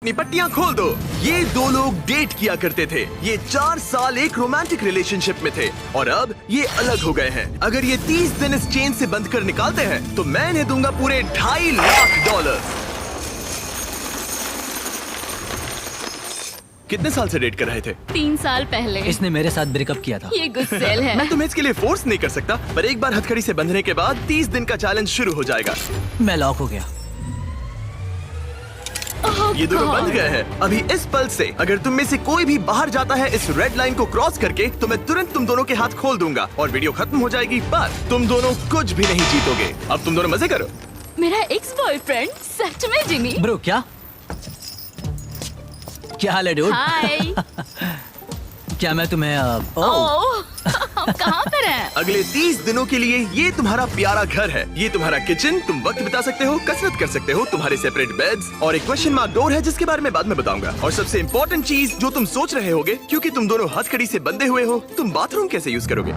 अपनी पट्टियां खोल दो। ये दो लोग डेट किया करते थे। ये 4 साल एक रोमांटिक रिलेशनशिप में थे और अब ये अलग हो गए हैं। अगर ये 30 दिन इस चेन से बंद कर निकालते हैं तो मैं इन्हें दूंगा पूरे $2.5 लाख। कितने साल से डेट कर रहे थे? 3 साल पहले। इसने मेरे साथ ब्रेकअप किया था। ये गुस्सेल है। मैं तुम्हें इसके लिए फोर्स नहीं कर सकता, पर एक बार हथकड़ी से बंधने के बाद 30 दिन का चैलेंज शुरू हो जाएगा। मैं लॉक हो गया। ये दोनों बंध गए हैं। अभी इस पल से अगर तुम में से कोई भी बाहर जाता है इस रेड लाइन को क्रॉस करके, तो मैं तुरंत तुम दोनों के हाथ खोल दूंगा और वीडियो खत्म हो जाएगी। पर तुम दोनों कुछ भी नहीं जीतोगे। अब तुम दोनों मजे करो। मेरा एक्स बॉयफ्रेंड सच में जिमी। ब्रो क्या हाल है डूड? हाय। क्या मैं तुम्हें ओह, हम कहाँ पर हैं? अगले 30 दिनों के लिए ये तुम्हारा प्यारा घर है। ये तुम्हारा किचन, तुम वक्त बिता सकते हो, कसरत कर सकते हो, तुम्हारे सेपरेट बेड्स और एक क्वेश्चन मार्क डोर है जिसके बारे में बाद में बताऊंगा। और सबसे इम्पोर्टेंट चीज जो तुम सोच रहे होगे, क्योंकि तुम दोनों हथकड़ी से बंधे हुए हो, तुम बाथरूम कैसे यूज करोगे?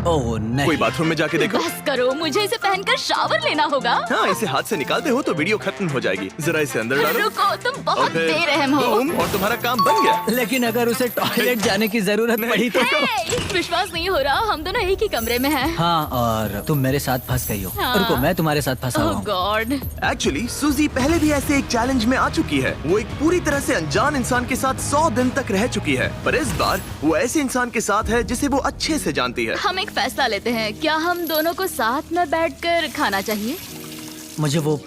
ओह नहीं। कोई बाथरूम में जाके देखो। बस करो, मुझे इसे पहनकर शावर लेना होगा। हाँ, इसे हाथ से निकालते हो तो वीडियो खत्म हो जाएगी। जरा इसे अंदर डालो। रुको, तुम बहुत और फिर बेरहम हो। बूम, और तुम्हारा काम बन गया। लेकिन अगर उसे टॉयलेट जाने की जरूरत पड़ी तो? हे, विश्वास नहीं हो रहा, हम दोनों एक ही कमरे में हैं। हाँ, और तुम मेरे साथ फंस गई हो। हाँ। रुको, मैं तुम्हारे साथ फंसा हुआ ओह हूँ। गॉड। एक्चुअली सूजी पहले भी ऐसे एक चैलेंज में आ चुकी है। वो एक पूरी तरह से अनजान इंसान के साथ 100 दिन तक रह चुकी है, पर इस बार वो ऐसे इंसान के साथ है जिसे वो अच्छे से जानती है। हम एक फैसला लेते हैं, क्या हम दोनों को साथ में बैठकर खाना चाहिए? मुझे वो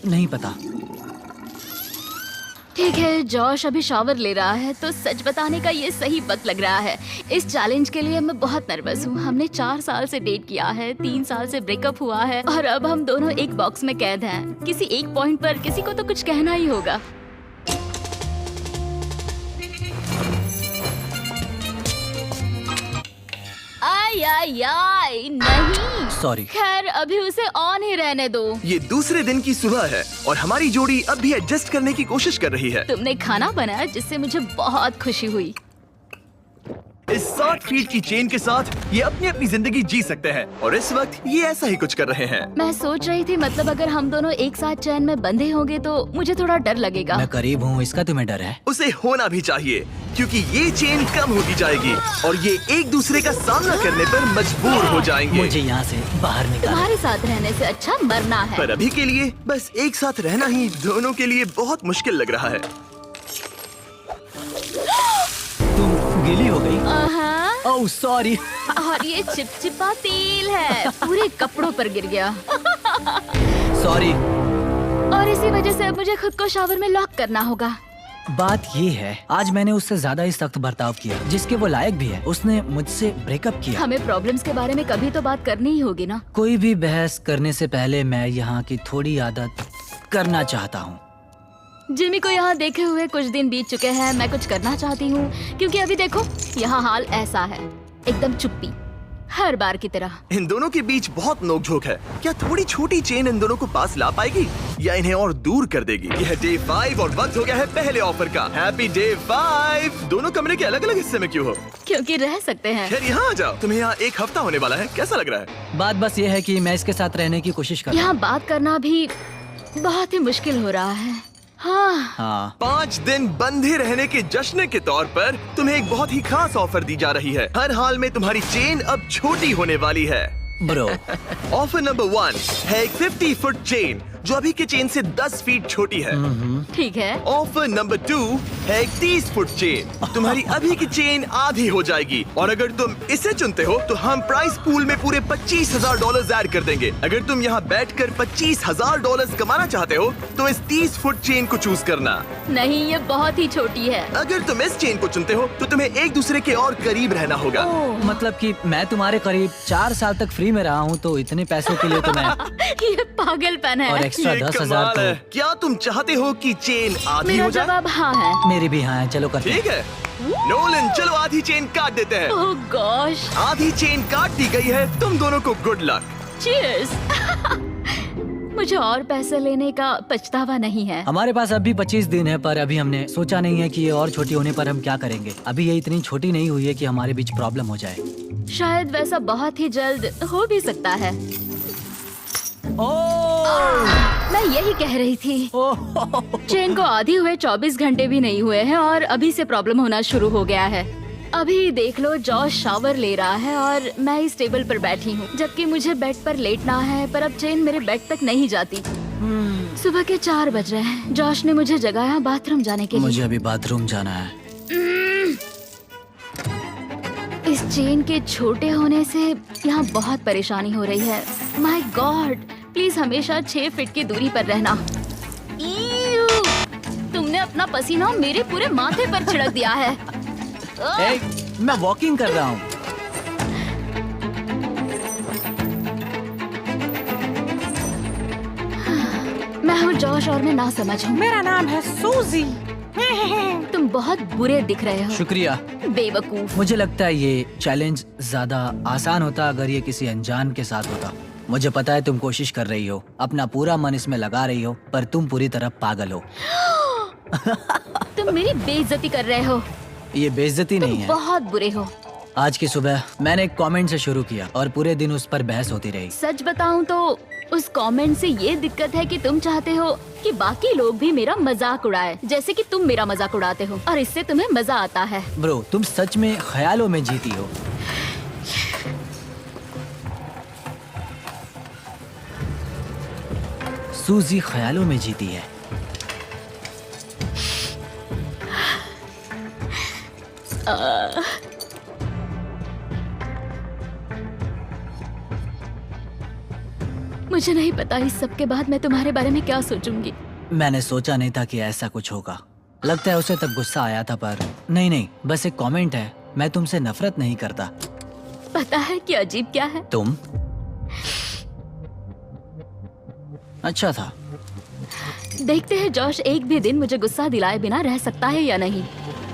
नहीं पता। ठीक है, जॉश अभी शावर ले रहा है तो सच बताने का ये सही वक्त लग रहा है। इस चैलेंज के लिए मैं बहुत नर्वस हूँ। हमने 4 साल से डेट किया है, 3 साल से ब्रेकअप हुआ है और अब हम दोनों एक बॉक्स में कैद हैं। किसी एक पॉइंट पर किसी को तो कुछ कहना ही होगा। आई नहीं। सॉरी। खैर, अभी उसे ऑन ही रहने दो। ये दूसरे दिन की सुबह है और हमारी जोड़ी अब भी एडजस्ट करने की कोशिश कर रही है। तुमने खाना बनाया जिससे मुझे बहुत खुशी हुई। इस 60 फीट की चेन के साथ ये अपनी अपनी जिंदगी जी सकते हैं और इस वक्त ये ऐसा ही कुछ कर रहे हैं। मैं सोच रही थी, मतलब अगर हम दोनों एक साथ चैन में बंधे होंगे तो मुझे थोड़ा डर लगेगा। मैं करीब हूँ, इसका तुम्हें डर है? उसे होना भी चाहिए, क्योंकि ये चेन कम होती जाएगी और ये एक दूसरे का सामना करने पर मजबूर हो जाएंगे। मुझे यहाँ से बाहर निकालो। तुम्हारे साथ रहने से अच्छा मरना है। पर अभी के लिए बस एक साथ रहना ही दोनों के लिए बहुत मुश्किल लग रहा है। तुम गीली हो गई? हाँ। Oh sorry. और ये चिपचिपा तेल है, पूरे कपड़ों पर गिर गया। सॉरी। और इसी वजह से अब मुझे खुद को शावर में लॉक करना होगा। बात ये है, आज मैंने उससे ज्यादा ही सख्त बर्ताव किया, जिसके वो लायक भी है। उसने मुझसे ब्रेकअप किया। हमें प्रॉब्लम्स के बारे में कभी तो बात करनी ही होगी ना। कोई भी बहस करने से पहले मैं यहाँ की थोड़ी आदत करना चाहता हूँ। जिमी को यहाँ देखे हुए कुछ दिन बीत चुके हैं। मैं कुछ करना चाहती हूँ, क्योंकि अभी देखो यहाँ हाल ऐसा है, एकदम चुप्पी, हर बार की तरह। इन दोनों के बीच बहुत नोकझोंक है। क्या थोड़ी छोटी चेन इन दोनों को पास ला पाएगी या इन्हें और दूर कर देगी? यह डे 5 और वक्त हो गया है पहले ऑफर का। Happy day 5। दोनों कमरे के अलग अलग हिस्से में क्यों हो? क्योंकि रह सकते हैं। खैर यहाँ आ जाओ, तुम्हें यहाँ एक हफ्ता होने वाला है। कैसा लग रहा है? बात बस ये है कि मैं इसके साथ रहने की कोशिश कर रहा यहाँ बात करना भी बहुत ही मुश्किल हो रहा है। हाँ। हाँ। 5 दिन बंधे रहने के जश्न के तौर पर तुम्हें एक बहुत ही खास ऑफर दी जा रही है। हर हाल में तुम्हारी चेन अब छोटी होने वाली है। ब्रो। ऑफर नंबर 1 है एक 50 फुट चेन जो अभी के चेन से 10 फीट छोटी है। ठीक है। ऑफर नंबर 2 है एक 30 फुट चेन। तुम्हारी अभी की चेन आधी हो जाएगी और अगर तुम इसे चुनते हो तो हम प्राइस पूल में पूरे $25,000 ऐड कर देंगे। अगर तुम यहाँ बैठकर $25,000 कमाना चाहते हो तो इस 30 फुट चेन को चूज करना। नहीं, ये बहुत ही छोटी है। अगर तुम इस चेन को चुनते हो तो तुम्हें एक दूसरे के और करीब रहना होगा। मतलब कि मैं तुम्हारे करीब 4 साल तक फ्री में रहा हूँ, तो इतने पैसों के लिए तो मैं ये पागलपन है। और एक्स्ट्रा ये 10,000 कमाल तो है। क्या तुम चाहते हो कि चेन आधी मेरा हो जाए? जवाब हाँ है। मेरी भी हाँ है। चलो करते हैं। ठीक है नोलन, चलो आधी चेन काट देते हैं। ओह गॉश। आधी चेन काट दी गई है। तुम दोनों को गुड लक। चीयर्स। मुझे और पैसे लेने का पछतावा नहीं है। हमारे पास अभी 25 दिन है, पर अभी हमने सोचा नहीं है कि ये और छोटी होने पर हम क्या करेंगे। अभी ये इतनी छोटी नहीं हुई है कि हमारे बीच प्रॉब्लम हो जाए। शायद वैसा बहुत ही जल्द हो भी सकता है। ओह मैं यही कह रही थी। चेन को आधी हुए 24 घंटे भी नहीं हुए हैं और अभी से प्रॉब्लम होना शुरू हो गया है। अभी देख लो, जॉश शावर ले रहा है और मैं इस टेबल पर बैठी हूँ, जबकि मुझे बेड पर लेटना है, पर अब चेन मेरे बेड तक नहीं जाती। सुबह के 4 बज रहे हैं। जॉश ने मुझे जगाया बाथरूम जाने के लिए। मुझे अभी बाथरूम जाना है। इस चेन के छोटे होने से यहाँ बहुत परेशानी हो रही है। माय गॉड, प्लीज हमेशा 6 फीट की दूरी पर रहना। ईयू, तुमने अपना पसीना मेरे पूरे माथे पर छिड़क दिया है। मैं वॉकिंग कर रहा हूँ। मैं हूँ जॉश और मैं ना समझ हूँ। मेरा नाम है सूजी। तुम बहुत बुरे दिख रहे हो। शुक्रिया। बेवकूफ। मुझे लगता है ये चैलेंज ज्यादा आसान होता अगर ये किसी अनजान के साथ होता। मुझे पता है तुम कोशिश कर रही हो, अपना पूरा मन इसमें लगा रही हो, पर तुम पूरी तरह पागल हो। तुम मेरी बेइज्जती कर रहे हो। ये बेइज्जती नहीं है। बहुत बुरे हो। आज की सुबह मैंने एक कमेंट से शुरू किया और पूरे दिन उस पर बहस होती रही। सच बताऊं तो उस कमेंट से ये दिक्कत है कि तुम चाहते हो कि बाकी लोग भी मेरा मजाक उड़ाए, जैसे कि तुम मेरा मजाक उड़ाते हो, और इससे तुम्हें मजा आता है। ब्रो, तुम सच में ख्यालों में जीती हो। सूजी ख्यालों में जीती है। मुझे नहीं पता इस सब के बाद मैं तुम्हारे बारे में क्या सोचूंगी। मैंने सोचा नहीं था कि ऐसा कुछ होगा। लगता है उसे तब गुस्सा आया था, पर नहीं, बस एक कमेंट है। मैं तुमसे नफरत नहीं करता। पता है कि अजीब क्या है? तुम अच्छा था। देखते हैं जॉश एक भी दिन मुझे गुस्सा दिलाए बिना रह सकता है या नहीं।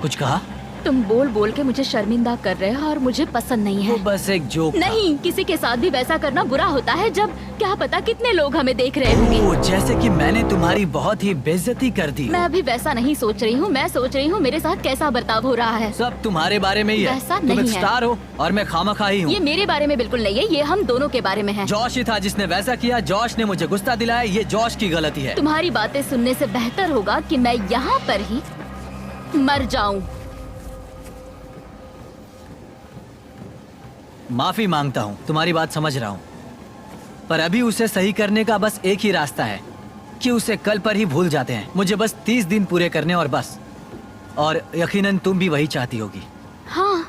कुछ कहा? तुम बोल बोल के मुझे शर्मिंदा कर रहे हो और मुझे पसंद नहीं वो है। बस एक जोक था। नहीं, किसी के साथ भी वैसा करना बुरा होता है जब क्या पता कितने लोग हमें देख रहे होंगे। वो जैसे कि मैंने तुम्हारी बहुत ही बेइज्जती कर दी। मैं अभी वैसा नहीं सोच रही हूँ। मैं सोच रही हूँ मेरे साथ कैसा बर्ताव हो रहा है। सब तुम्हारे बारे में ही है। वैसा तुम एक नहीं है। स्टार हो और मैं खामखाई हूँ। ये मेरे बारे में बिल्कुल नहीं है, ये हम दोनों के बारे में है। जॉश ही था जिसने वैसा किया। जॉश ने मुझे गुस्सा दिलाया। ये जॉश की गलती है। तुम्हारी बातें सुनने से बेहतर होगा कि मैं यहाँ पर ही मर जाऊं। माफी मांगता हूँ, तुम्हारी बात समझ रहा हूँ, पर अभी उसे सही करने का बस एक ही रास्ता है कि उसे कल पर ही भूल जाते हैं। मुझे बस 30 दिन पूरे करने और बस। और यकीनन तुम भी वही चाहती होगी। हाँ,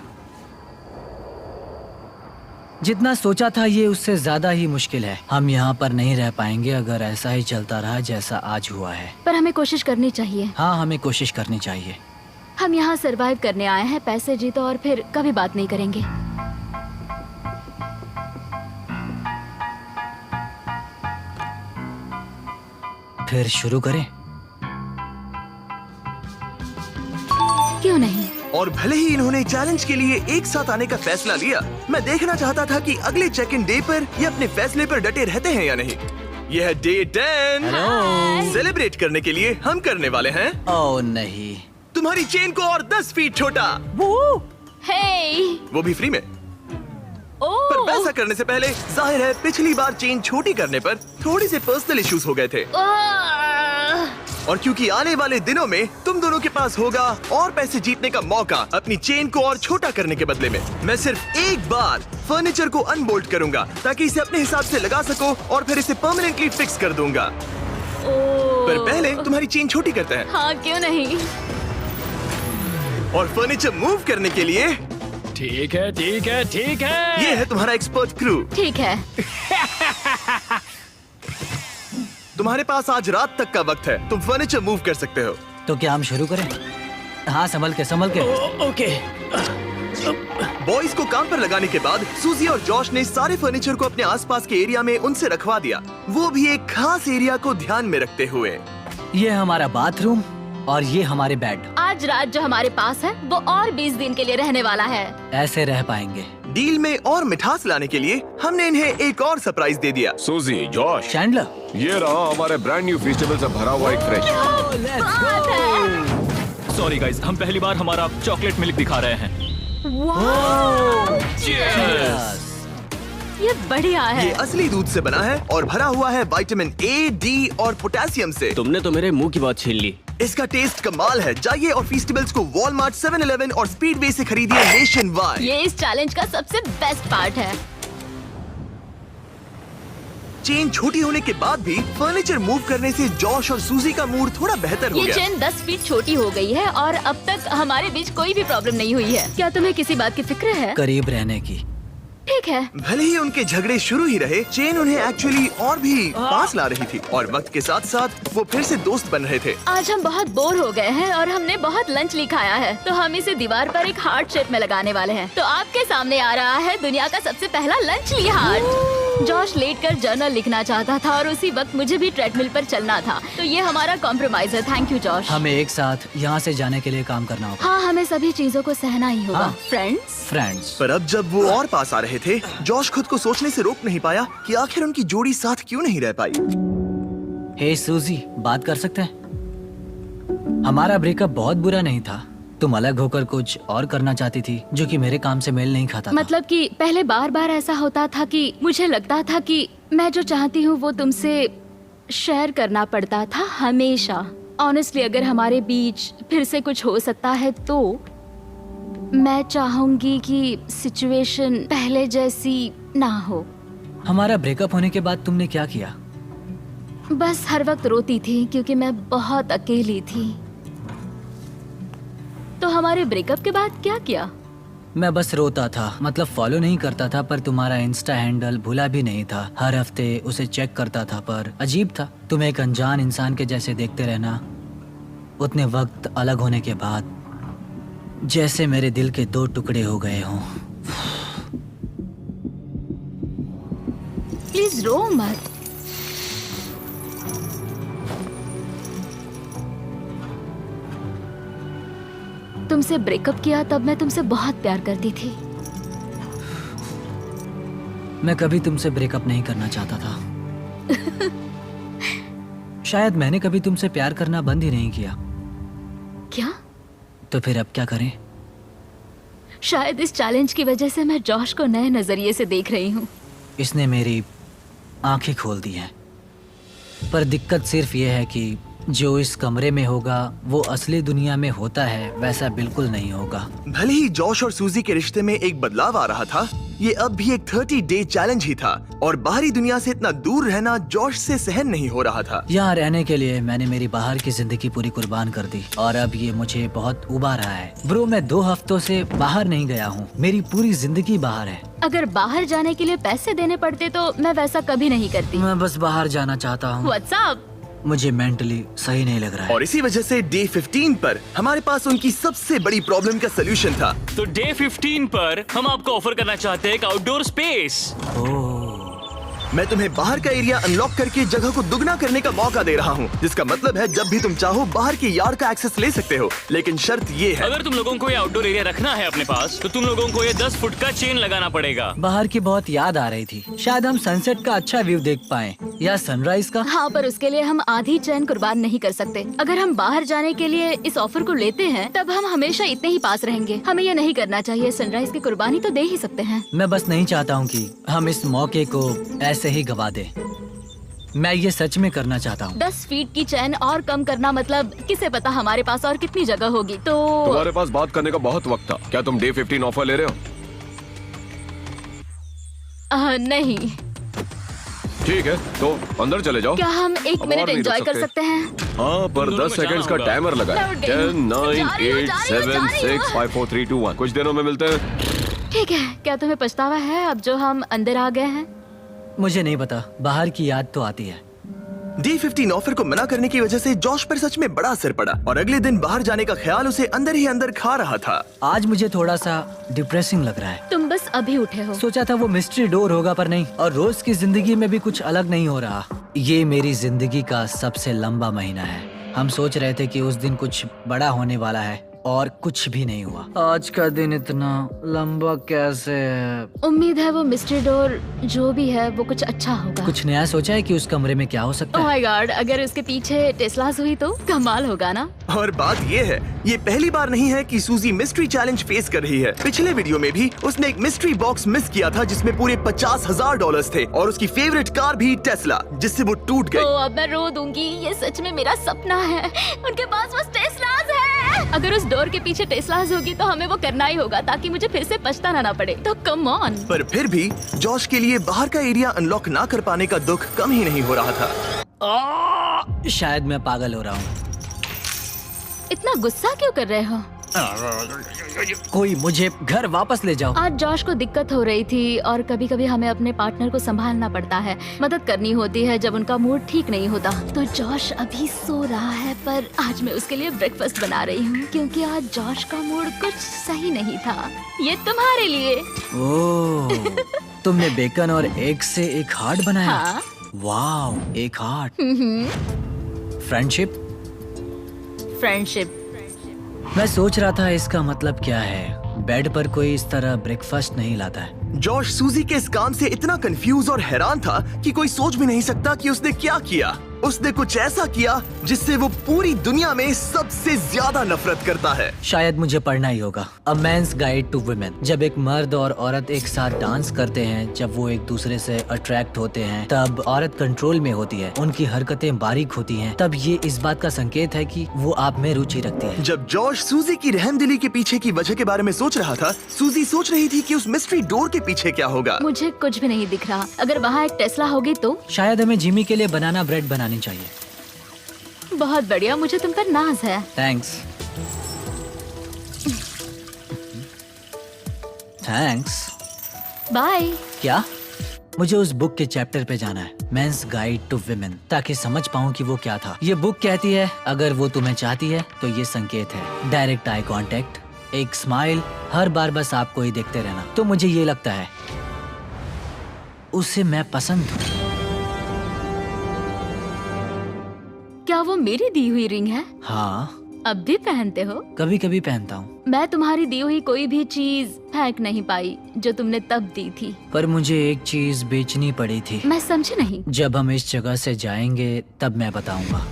जितना सोचा था ये उससे ज्यादा ही मुश्किल है। हम यहाँ पर नहीं रह पाएंगे अगर ऐसा ही चलता रहा जैसा आज हुआ है। पर हमें कोशिश करनी चाहिए। हाँ, हमें कोशिश करनी चाहिए। हम यहाँ सरवाइव करने आए हैं। पैसे जीतो और फिर कभी बात नहीं करेंगे। फिर शुरू करें? क्यों नहीं? और भले ही इन्होंने चैलेंज के लिए एक साथ आने का फैसला लिया, मैं देखना चाहता था कि अगले चेक इन डे पर ये अपने फैसले पर डटे रहते हैं या नहीं। यह है डे 10। हेलो। सेलिब्रेट करने के लिए हम करने वाले हैं ओह नहीं। तुम्हारी चेन को और 10 फीट छोटा, हे, वो भी फ्री में। पर ओह, वैसा करने से पहले जाहिर है पिछली बार चेन छोटी करने पर थोड़ी से पर्सनल इश्यूज हो गए थे, और क्योंकि आने वाले दिनों में तुम दोनों के पास होगा और पैसे जीतने का मौका अपनी चेन को और छोटा करने के बदले में, मैं सिर्फ एक बार फर्नीचर को अनबोल्ट करूंगा ताकि इसे अपने हिसाब से लगा सको और फिर इसे परमानेंटली फिक्स कर दूंगा। पर पहले तुम्हारी चेन छोटी करते हैं। हाँ, क्यों नहीं? और फर्नीचर मूव करने के लिए ठीक है ठीक है ठीक है। ये है तुम्हारा एक्सपर्ट क्रू। ठीक है। तुम्हारे पास आज रात तक का वक्त है, तुम फर्नीचर मूव कर सकते हो। तो क्या हम शुरू करें? हाँ, संभल के। ओके। बॉयज को काम पर लगाने के बाद सूजी और जॉश ने सारे फर्नीचर को अपने आसपास के एरिया में उनसे रखवा दिया, वो भी एक खास एरिया को ध्यान में रखते हुए। ये हमारा बाथरूम और ये हमारे बेड। आज रात जो हमारे पास है वो और 20 दिन के लिए रहने वाला है। ऐसे रह पाएंगे। डील में और मिठास लाने के लिए हमने इन्हें एक और सरप्राइज दे दिया। सूजी, जॉश, चैंडलर, ये रहा हमारे ब्रांड न्यू वेजिटेबल से भरा हुआ एक फ्रेश। बात है। सॉरी गाइस, हम पहली बार हमारा चॉकलेट मिल्क दिखा रहे हैं। वाह! ये बढ़िया है। ये असली दूध से बना है और भरा हुआ है विटामिन ए, डी और पोटेशियम से। तुमने तो मेरे मुंह की बात छीन ली। इसका टेस्ट कमाल है। जाइए और फीस्टेबल्स को वॉलमार्ट, 7-Eleven और स्पीडवे से खरीदिए नेशन वाइड। ये इस चैलेंज का सबसे बेस्ट पार्ट है। चेन छोटी होने के बाद भी फर्नीचर मूव करने से जॉश और सूजी का मूड थोड़ा बेहतर हो ये गया। चेन 10 फीट छोटी हो गई है और अब तक हमारे बीच कोई भी प्रॉब्लम नहीं हुई है। क्या तुम्हें किसी बात की फिक्र है? करीब रहने की। ठीक है। भले ही उनके झगड़े शुरू ही रहे, चेन उन्हें एक्चुअली और भी पास ला रही थी और वक्त के साथ साथ वो फिर से दोस्त बन रहे थे। आज हम बहुत बोर हो गए हैं और हमने बहुत लंच ली खाया है, तो हम इसे दीवार पर एक हार्ट शेप में लगाने वाले हैं। तो आपके सामने आ रहा है दुनिया का सबसे पहला लंच ली हार्ट। जॉश लेटकर जर्नल लिखना चाहता था और उसी वक्त मुझे भी ट्रेडमिल पर चलना था, तो ये हमारा कॉम्प्रोमाइज है। Thank you Josh. हमें एक साथ यहाँ से जाने के लिए काम करना होगा। हाँ, हमें सभी चीजों को सहना ही होगा। हाँ। फ्रेंड्स। पर अब जब वो और पास आ रहे थे, जॉश खुद को सोचने से रोक नहीं पाया कि आखिर उनकी जोड़ी साथ क्यों नहीं रह पाई। हे सूजी, बात कर सकते हैं? हमारा ब्रेकअप बहुत बुरा नहीं था। तुम अलग होकर कुछ और करना चाहती थी जो कि मेरे काम से मेल नहीं खाता था। मतलब कि पहले बार बार ऐसा होता था कि मुझे लगता था कि मैं जो चाहती हूँ वो तुमसे शेयर करना पड़ता था हमेशा। ऑनेस्टली अगर हमारे बीच फिर से कुछ हो सकता है तो मैं चाहूंगी कि सिचुएशन पहले जैसी ना हो। हमारा ब्रेकअप होने के बाद तुमने क्या किया? बस हर वक्त रोती थी क्योंकि मैं बहुत अकेली थी। तो हमारे ब्रेकअप के बाद क्या किया? मैं बस रोता था, मतलब फॉलो नहीं करता था, पर तुम्हारा इंस्टा हैंडल भूला भी नहीं था। हर हफ्ते उसे चेक करता था, पर अजीब था, तुम एक अनजान इंसान के जैसे देखते रहना। उतने वक्त अलग होने के बाद जैसे मेरे दिल के 2 टुकड़े हो गए हों। प्लीज रो मत। तुमसे ब्रेकअप किया तब मैं तुमसे बहुत प्यार करती थी। मैं कभी तुमसे ब्रेकअप नहीं करना चाहता था। शायद मैंने कभी तुमसे प्यार करना बंद ही नहीं किया। क्या? तो फिर अब क्या करें? शायद इस चैलेंज की वजह से मैं जॉश को नए नजरिए से देख रही हूँ। इसने मेरी आंखें खोल दी हैं। पर दिक्कत सिर्फ ये है कि जो इस कमरे में होगा वो असली दुनिया में होता है वैसा बिल्कुल नहीं होगा। भले ही जॉश और सूजी के रिश्ते में एक बदलाव आ रहा था, ये अब भी एक 30 डे चैलेंज ही था और बाहरी दुनिया से इतना दूर रहना जॉश से सहन नहीं हो रहा था। यहाँ रहने के लिए मैंने मेरी बाहर की जिंदगी पूरी कुर्बान कर दी और अब ये मुझे बहुत उबा रहा है। ब्रो, मैं 2 हफ्तों से बाहर नहीं गया हूँ। मेरी पूरी जिंदगी बाहर है। अगर बाहर जाने के लिए पैसे देने पड़ते तो मैं वैसा कभी नहीं करती। मैं बस बाहर जाना चाहता हूँ। व्हाट्सएप। मुझे मेंटली सही नहीं लग रहा है। और इसी वजह से डे 15 पर हमारे पास उनकी सबसे बड़ी प्रॉब्लम का सलूशन था। तो डे 15 पर हम आपको ऑफर करना चाहते हैं एक आउटडोर स्पेस। मैं तुम्हें बाहर का एरिया अनलॉक करके जगह को दुगना करने का मौका दे रहा हूँ, जिसका मतलब है जब भी तुम चाहो बाहर के यार्ड का एक्सेस ले सकते हो। लेकिन शर्त ये है, अगर तुम लोगों को ये आउटडोर एरिया रखना है अपने पास तो तुम लोगों को ये 10 फुट का चेन लगाना पड़ेगा। बाहर की बहुत याद आ रही थी। शायद हम सनसेट का अच्छा व्यू देख पाएं या सनराइज का। हाँ, पर उसके लिए हम आधी चैन कुर्बान नहीं कर सकते। अगर हम बाहर जाने के लिए इस ऑफर को लेते हैं तब हम हमेशा इतने ही पास रहेंगे। हमें ये नहीं करना चाहिए। सनराइज की कुर्बानी तो दे ही सकते हैं। मैं बस नहीं चाहता हूँ कि हम इस मौके को ऐसे ही गवा दें। मैं ये सच में करना चाहता हूँ। 10 फीट की चैन और कम करना मतलब किसे पता हमारे पास और कितनी जगह होगी। तो तुम्हारे पास बात करने का बहुत वक्त था। क्या तुम डे 15 ऑफर ले रहे हो? नहीं। ठीक है, तो अंदर चले जाओ। क्या हम एक अब मिनट और नहीं एंजॉय रुक कर सकते। सकते हैं? हाँ, पर तुम दोनों 10 को सेकंड्स का जाना टाइमर लगा है। मैं उठ गई हूँ। 10, 9, जा रही हूँ, 8, जा रही हूँ, 7, जा रही 6, हूँ। 5, 4, 3, 2, 1। कुछ दिनों में मिलते हैं। ठीक है। क्या तुम्हें पछतावा है अब जो हम अंदर आ गए हैं? मुझे नहीं पता, बाहर की याद तो आती है। डे 15 ऑफर को मना करने की वजह से जॉश पर सच में बड़ा असर पड़ा और अगले दिन बाहर जाने का ख्याल उसे अंदर ही अंदर खा रहा था। आज मुझे थोड़ा सा डिप्रेसिंग लग रहा है। तुम बस अभी उठे हो। सोचा था वो मिस्ट्री डोर होगा, पर नहीं। और रोज की जिंदगी में भी कुछ अलग नहीं हो रहा। ये मेरी जिंदगी का सबसे लंबा महीना है। हम सोच रहे थे कि उस दिन कुछ बड़ा होने वाला है, और कुछ भी नहीं हुआ। आज का दिन इतना लंबा कैसे है? उम्मीद है वो मिस्ट्री डोर जो भी है वो कुछ अच्छा होगा। कुछ नया सोचा है कि उस कमरे में क्या हो सकता ओह है? माय गॉड, अगर उसके पीछे टेस्लास हुई तो कमाल होगा ना। और बात ये है, ये पहली बार नहीं है कि सूजी मिस्ट्री चैलेंज फेस कर रही है। पिछले वीडियो में भी उसने एक मिस्ट्री बॉक्स मिस किया था जिसमें पूरे $50,000 थे और उसकी फेवरेट कार भी टेस्ला, जिससे वो टूट गई। तो अब मैं रो दूंगी, ये सच में मेरा सपना है। उनके पास बस टेस्लास है। अगर उस डोर के पीछे टेस्लास होगी तो हमें वो करना ही होगा ताकि मुझे फिर से पछताना ना पड़े। तो कम ऑन। पर फिर भी जॉश के लिए बाहर का एरिया अनलॉक ना कर पाने का दुख कम ही नहीं हो रहा था। शायद मैं पागल हो रहा हूँ। इतना गुस्सा क्यों कर रहे हो? कोई मुझे घर वापस ले जाओ। आज जॉश को दिक्कत हो रही थी और कभी कभी हमें अपने पार्टनर को संभालना पड़ता है, मदद करनी होती है जब उनका मूड ठीक नहीं होता। तो जॉश अभी सो रहा है पर आज मैं उसके लिए ब्रेकफास्ट बना रही हूँ क्योंकि आज जॉश का मूड कुछ सही नहीं था। ये तुम्हारे लिए। ओह, तुमने बेकन और एग से एक हार्ट बनाया? हाँ। वाव, एक हार्ट। फ्रेंडशिप। फ्रेंडशिप। मैं सोच रहा था इसका मतलब क्या है। बेड पर कोई इस तरह ब्रेकफास्ट नहीं लाता है। जॉश सूजी के इस काम से इतना कंफ्यूज और हैरान था कि कोई सोच भी नहीं सकता कि उसने क्या किया। उसने कुछ ऐसा किया जिससे वो पूरी दुनिया में सबसे ज्यादा नफरत करता है। शायद मुझे पढ़ना ही होगा। अ मैन्स गाइड टू वुमेन। जब एक मर्द और औरत एक साथ डांस करते हैं, जब वो एक दूसरे से अट्रैक्ट होते हैं, तब औरत कंट्रोल में होती है, उनकी हरकतें बारीक होती हैं, तब ये इस बात का संकेत है कि वो आप में रुचि रखती है। जब जॉश सूजी की रहमदिली के पीछे की वजह के बारे में सोच रहा था, सूजी सोच रही थी कि उस मिस्ट्री डोर के पीछे क्या होगा। मुझे कुछ भी नहीं दिख रहा। अगर वहाँ एक टेस्ला होगी तो? शायद हमें जिमी के लिए बनाना ब्रेड बनानी चाहिए। बहुत बढ़िया, मुझे तुम पर नाज है। थैंक्स। थैंक्स। बाय। क्या? मुझे उस बुक के चैप्टर पे जाना है, मेंस गाइड टू विमेन, ताकि समझ पाऊँ कि वो क्या था। ये बुक कहती है अगर वो तुम्हें चाहती है तो ये संकेत है। डायरेक्ट आई कांटेक्ट, एक स्माइल, हर बार बस आपको ही देखते रहना। तो मुझे ये लगता है उसे मैं पसंद हूँ। क्या वो मेरी दी हुई रिंग है? हाँ, अब भी पहनते हो? कभी कभी पहनता हूँ। मैं तुम्हारी दी हुई कोई भी चीज फेंक नहीं पाई जो तुमने तब दी थी। पर मुझे एक चीज बेचनी पड़ी थी। मैं समझी नहीं। जब हम इस जगह से जाएंगे तब मैं बताऊंगा।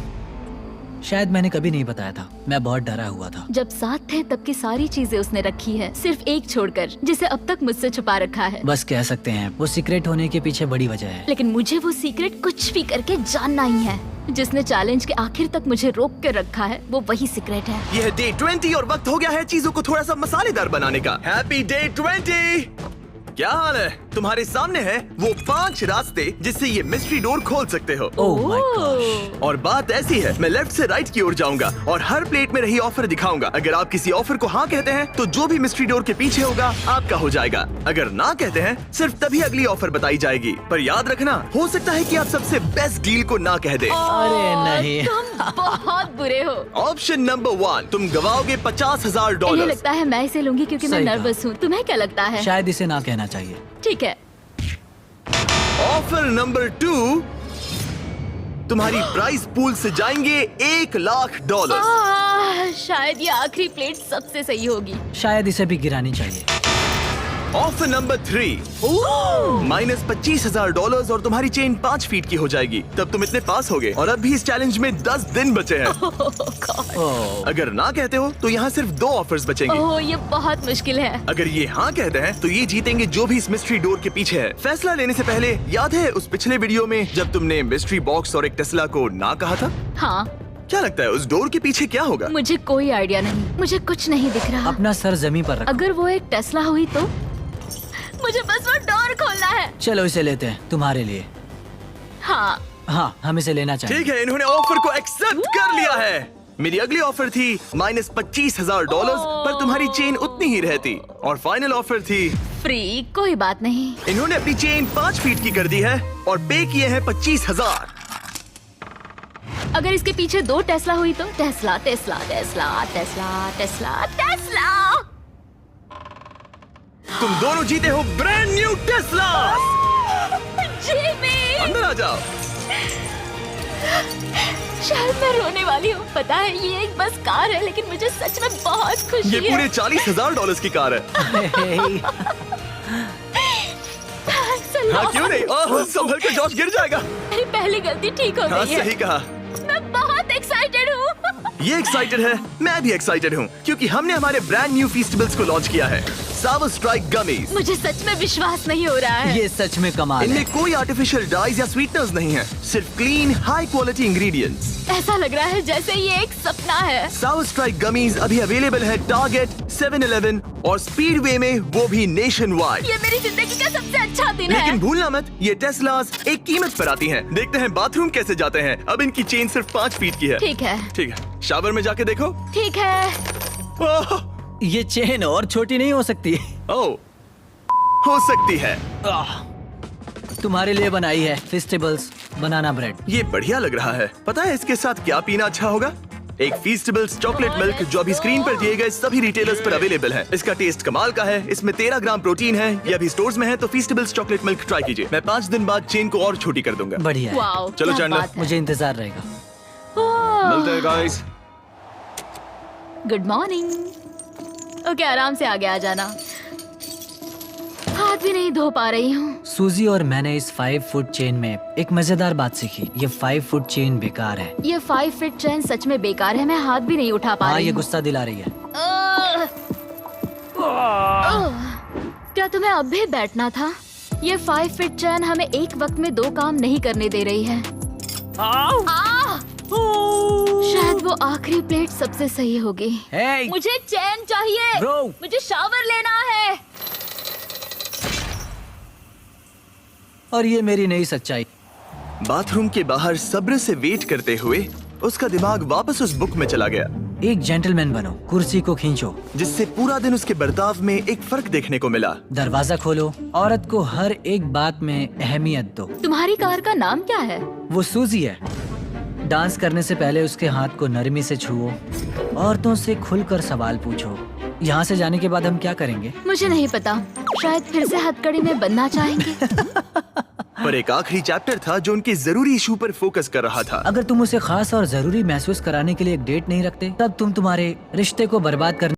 शायद मैंने कभी नहीं बताया था, मैं बहुत डरा हुआ था। जब साथ थे तब की सारी चीजें उसने रखी है, सिर्फ एक छोड़कर, जिसे अब तक मुझसे छुपा रखा है। बस कह सकते हैं वो सीक्रेट होने के पीछे बड़ी वजह है। लेकिन मुझे वो सीक्रेट कुछ भी करके जानना ही है। जिसने चैलेंज के आखिर तक मुझे रोक के रखा है वो वही सीक्रेट है। यह डे 20 और वक्त हो गया है चीजों को थोड़ा सा मसालेदार बनाने का। Happy day 20। क्या हाल है? तुम्हारे सामने है वो 5 रास्ते जिससे ये मिस्ट्री डोर खोल सकते हो। Oh my gosh. और बात ऐसी है, मैं लेफ्ट से राइट की ओर जाऊंगा और हर प्लेट में रही ऑफर दिखाऊंगा। अगर आप किसी ऑफर को हाँ कहते हैं तो जो भी मिस्ट्री डोर के पीछे होगा आपका हो जाएगा। अगर ना कहते हैं सिर्फ तभी अगली ऑफर बताई जाएगी। पर याद रखना, हो सकता है कि आप सबसे बेस्ट डील को ना कह दे। अरे नहीं। तुम बहुत बुरे हो। ऑप्शन नंबर 1, तुम गवाओगे इन्हें $50,000। लगता है मैं इसे लूंगी क्योंकि मैं सही कहा। नर्वस हूँ। तुम्हें क्या लगता है? शायद इसे ना कहना चाहिए। ठीक है। ऑफर नंबर 2, तुम्हारी प्राइस पूल से जाएंगे $1,00,000। शायद ये आखिरी प्लेट सबसे सही होगी। शायद इसे भी गिरानी चाहिए। ऑफर नंबर 3, माइनस $25,000 और तुम्हारी चेन 5 फीट की हो जाएगी। तब तुम इतने पास होगे और अब भी इस चैलेंज में 10 दिन बचे हैं। ओह, अगर ना कहते हो तो यहाँ सिर्फ 2 ऑफर्स बचेंगे। ओह, ये बहुत मुश्किल है। अगर ये हाँ कहते हैं तो ये जीतेंगे जो भी इस मिस्ट्री डोर के पीछे है। फैसला लेने से पहले याद है उस पिछले वीडियो में जब तुमने मिस्ट्री बॉक्स और एक टेस्ला को ना कहा था? हाँ। क्या लगता है उस डोर के पीछे क्या होगा? मुझे कोई आइडिया नहीं, मुझे कुछ नहीं दिख रहा। अपना सर जमीन पर रखो। अगर वो एक टेस्ला हुई तो मुझे बस वो डोर खोलना है। चलो इसे लेते हैं तुम्हारे लिए। हाँ। हाँ, हम इसे लेना चाहिए। ठीक है, इन्होंने ऑफर को एक्सेप्ट कर लिया है। मेरी अगली ऑफर थी माइनस $25,000 पर तुम्हारी चेन उतनी ही रहती। और फाइनल ऑफर थी फ्री। कोई बात नहीं। इन्होंने अपनी चेन 5 फीट की कर दी है और पे किए हैं 25,000। अगर इसके पीछे 2 टेस्ला हुई तो? Tesla Tesla Tesla Tesla Tesla Tesla. तुम दोनों जीते हो ब्रांड न्यू टेस्ला। जिमी। अंदर आ जाओ। शायद मैं रोने वाली हूँ। पता है ये एक बस कार है, लेकिन मुझे सच में बहुत खुशी ये है। पूरे $40,000 की कार है। Thanks a हाँ lot। क्यों नहीं? ओह, संभल कर जॉर्ज गिर जाएगा। मेरी पहली गलती ठीक हो हाँ गई है। सही कहा। मैं बहुत एक्साइटेड हूँ। ये एक्साइटेड है, मैं भी एक्साइटेड हूँ क्योंकि हमने हमारे ब्रांड न्यू फीस्टेबल्स को लॉन्च किया है, सावर स्ट्राइक गमीज। मुझे सच में विश्वास नहीं हो रहा है। ये सच में कमाल है। इनमें कोई आर्टिफिशियल डाइज या स्वीटनर्स नहीं है, सिर्फ क्लीन हाई क्वालिटी इंग्रेडिएंट्स। ऐसा लग रहा है जैसे ये एक सपना है। सावर स्ट्राइक गमीज अभी अवेलेबल है टारगेट, 7-Eleven और स्पीडवे में, वो भी नेशन वाइड। ये मेरी जिंदगी का सबसे अच्छा दिन है। लेकिन भूलना मत, ये टेस्लास एक कीमत पर आती हैं। देखते हैं बाथरूम कैसे जाते हैं। अब इनकी चेन सिर्फ 5 फीट की है। ठीक है। ठीक है, शावर में जाके देखो। ठीक है। ओह, ये चेन और छोटी नहीं हो सकती। ओह, हो सकती है। तुम्हारे लिए बनाई है फेस्टिवल्स बनाना ब्रेड। ये बढ़िया लग रहा है। पता है इसके साथ क्या पीना अच्छा होगा? एक फीस्टेबल्स चॉकलेट मिल्क जो अभी स्क्रीन पर दिए गए सभी रिटेलर्स पर अवेलेबल है। इसका टेस्ट कमाल का है। इसमें 13 ग्राम प्रोटीन है। ये अभी स्टोर्स में है, तो फीस्टेबल्स चॉकलेट मिल्क ट्राई कीजिए। मैं 5 दिन बाद चेन को और छोटी कर दूंगा। बढ़िया है। वाओ, चलो क्या चैंडलर, बात है। मुझे इंतजार रहेगा। मिलते हैं गाइस। Good morning. ओके, आराम से आगे आ जाना। हाथ भी नहीं धो पा रही हूँ। सूजी और मैंने इस 5 फुट चेन में एक मजेदार बात सीखी। ये 5 फुट चेन बेकार है। ये 5 फीट चेन सच में बेकार है। मैं हाथ भी नहीं उठा पा हाँ, रही ये हूँ। गुस्सा दिला रही है। क्या तुम्हें अब भी बैठना था? ये 5 फीट चेन हमें एक वक्त में 2 काम नहीं करने दे रही है। शायद वो आखिरी प्लेट सबसे सही होगी। Hey! मुझे चैन चाहिए। Bro! मुझे शावर लेना है। और ये मेरी नई सच्चाई। बाथरूम के बाहर सब्र से वेट करते हुए उसका दिमाग वापस उस बुक में चला गया, एक जेंटलमैन बनो, कुर्सी को खींचो, जिससे पूरा दिन उसके बर्ताव में एक फर्क देखने को मिला। दरवाजा खोलो, औरत को हर एक बात में अहमियत दो। तुम्हारी कार का नाम क्या है? वो सूजी है। डांस करने से पहले उसके हाथ को नरमी से छुओ, औरतों से खुलकर सवाल पूछो। यहाँ से जाने के बाद हम क्या करेंगे? मुझे नहीं पता। शायद फिर से हथकड़ी में बनना चाहेंगे। पर एक आखिरी चैप्टर था जो उनके जरूरी इशू पर फोकस कर रहा था। अगर तुम उसे खास और जरूरी महसूस कराने के लिए एक डेट नहीं रखते, तब तुम तुम्हारे रिश्ते को बर्बाद करने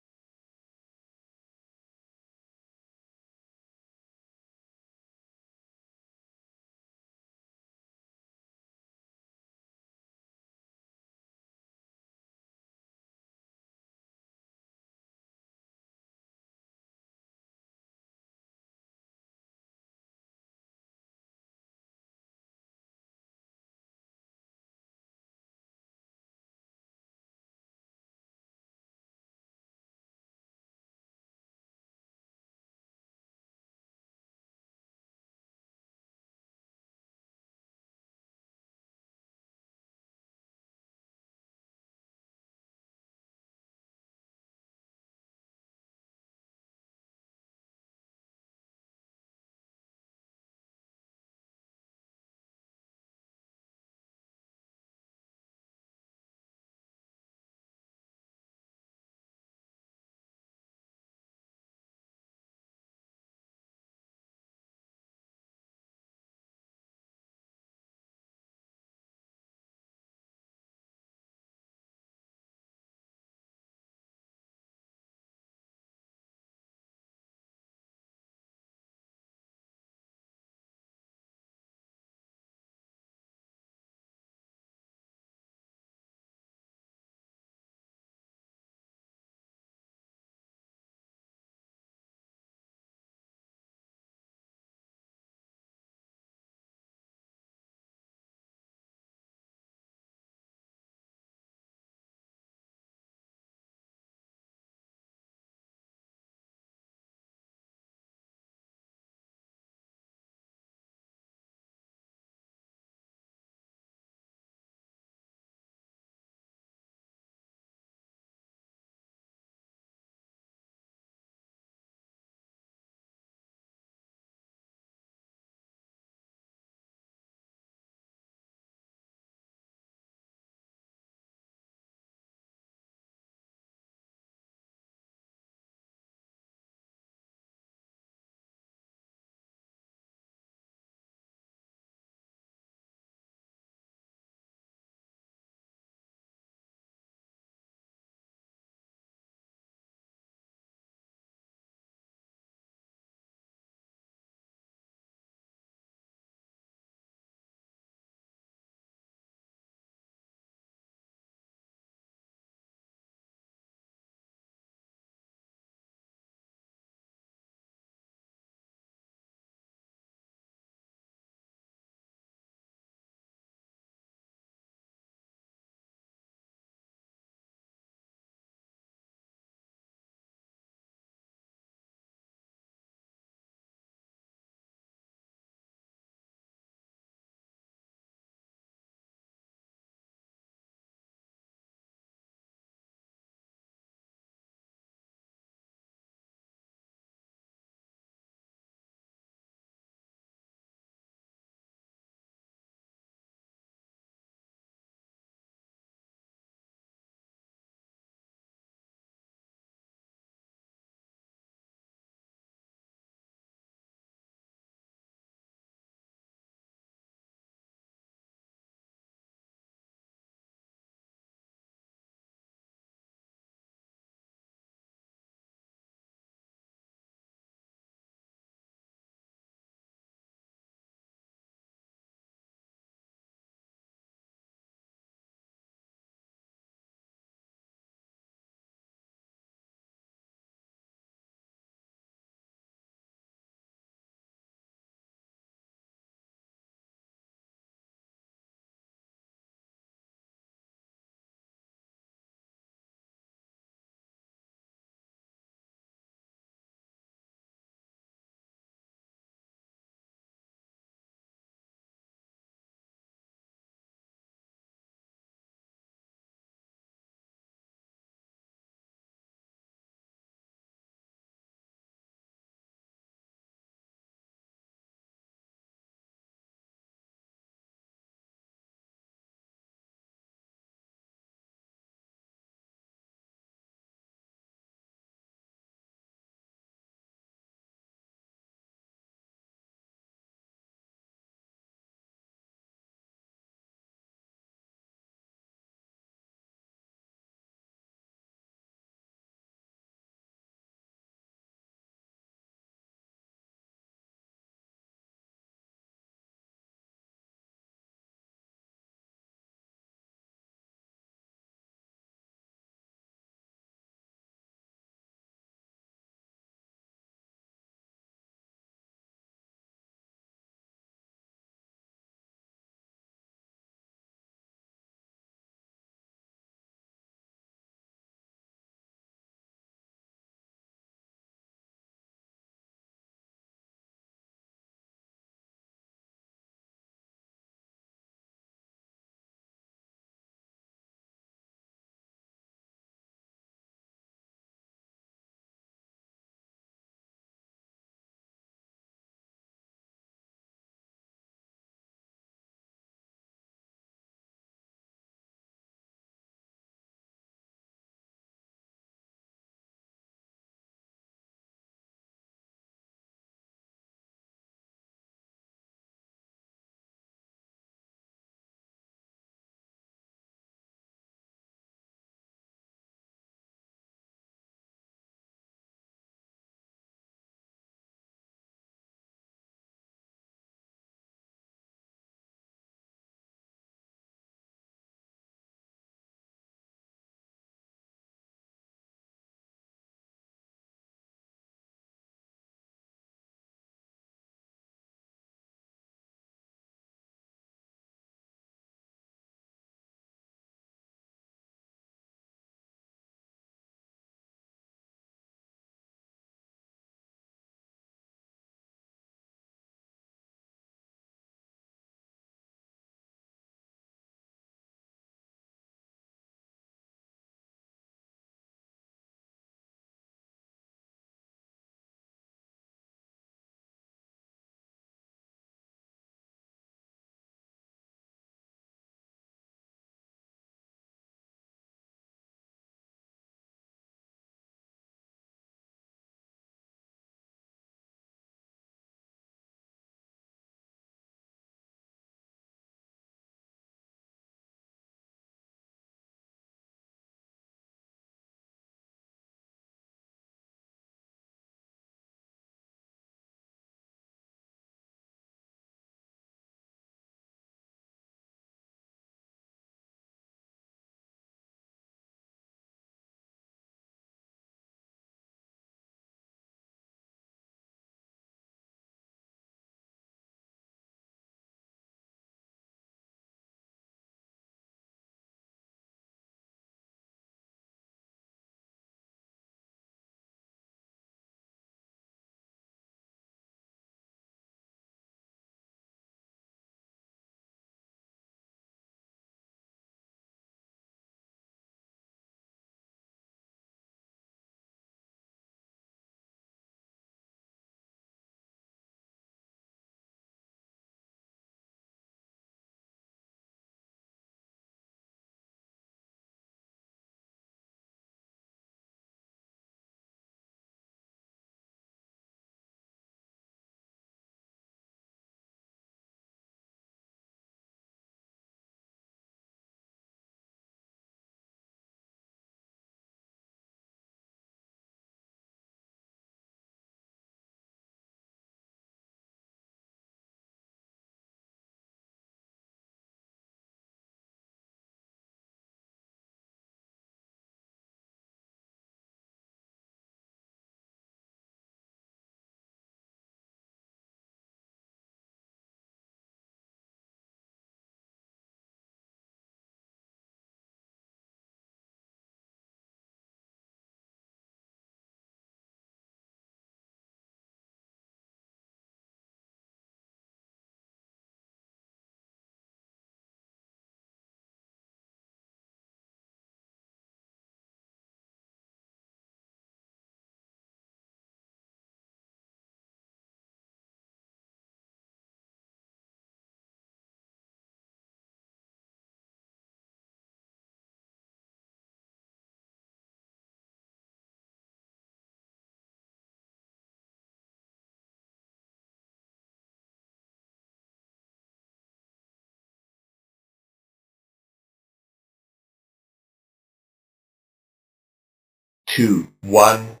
2, 1.